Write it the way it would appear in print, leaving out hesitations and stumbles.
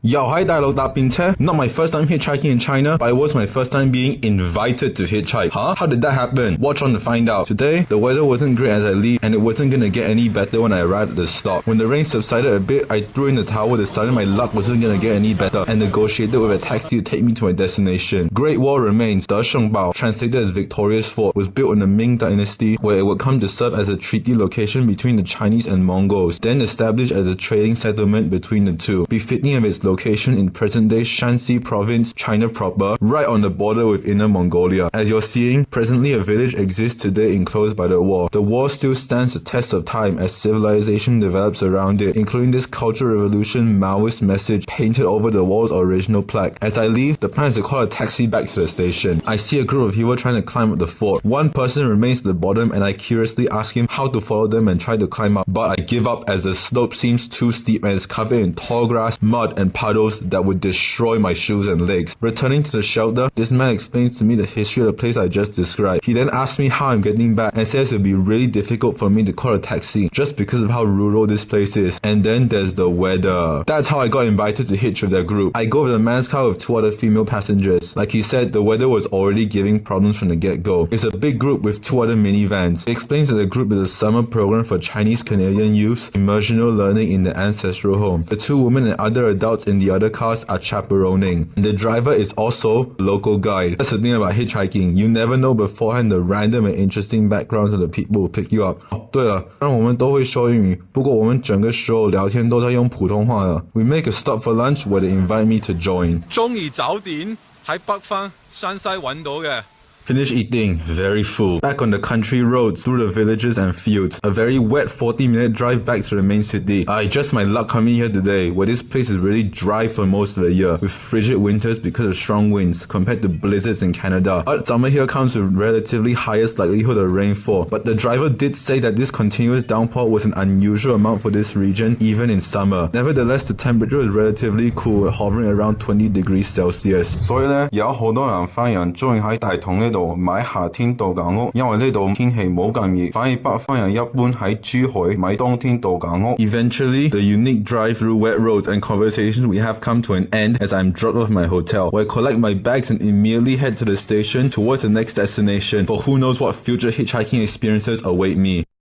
Yo, hi 大佬搭便車 Not my first time hitchhiking in China, but it was my first time being invited to hitchhike. Huh? How did that happen? Watch on to find out. Today, the weather wasn't great as I leave, and it wasn't gonna get any better when I arrived at the stop. When the rain subsided a bit, I threw in the towel, decided my luck wasn't gonna get any better, and negotiated with a taxi to take me to my destination. Great Wall remains, De Shengbao, translated as Victorious Fort, was built in the Ming Dynasty, where it would come to serve as a treaty location between the Chinese and Mongols, then established as a trading settlement between the two, befitting of its location in present-day Shanxi province, China proper, right on the border with Inner Mongolia. As you're seeing, presently a village exists today enclosed by the wall. The wall still stands the test of time as civilization develops around it, including this Cultural Revolution Maoist message painted over the wall's original plaque. As I leave, the plan is to call a taxi back to the station. I see a group of people trying to climb up the fort. One person remains at the bottom and I curiously ask him how to follow them and try to climb up, but I give up as the slope seems too steep and is covered in tall grass, mud and puddles that would destroy my shoes and legs. Returning to the shelter, this man explains to me the history of the place I just described. He then asks me how I'm getting back and says it would be really difficult for me to call a taxi just because of how rural this place is. And then there's the weather. That's how I got invited to hitch with their group. I go with a man's car with 2 other female passengers. Like he said, the weather was already giving problems from the get-go. It's a big group with 2 other minivans. He explains that the group is a summer program for Chinese Canadian youths, immersional learning in the ancestral home. The 2 women and other adults in the other cars are chaperoning. The driver is also a local guide. That's the thing about hitchhiking. You never know beforehand the random and interesting backgrounds of the people who pick you up. 对了，虽然我们都会说英语，不过我们整个时候聊天都在用普通话的。We make a stop for lunch where they invite me to join. 中怡酒店喺北方山西揾到嘅。Finish eating, very full. Back on the country roads through the villages and fields. A very wet 40-minute drive back to the main city. Just my luck coming here today, where this place is really dry for most of the year, with frigid winters because of strong winds, compared to blizzards in Canada. But summer here comes with relatively highest likelihood of rainfall. But the driver did say that this continuous downpour was an unusual amount for this region, even in summer. Nevertheless, the temperature is relatively cool, hovering around 20 degrees Celsius. 所以呢，有好多南方人中意喺大同呢度買夏天度假屋，因為呢度天氣冇咁熱，反而北方人一般喺珠海買冬天度假屋。Eventually, the unique drive through wet roads and conversations we have come to an end as I'm dropped off my hotel, where I collect my bags and immediately head to the station towards the next destination, for who knows what future hitchhiking experiences await me.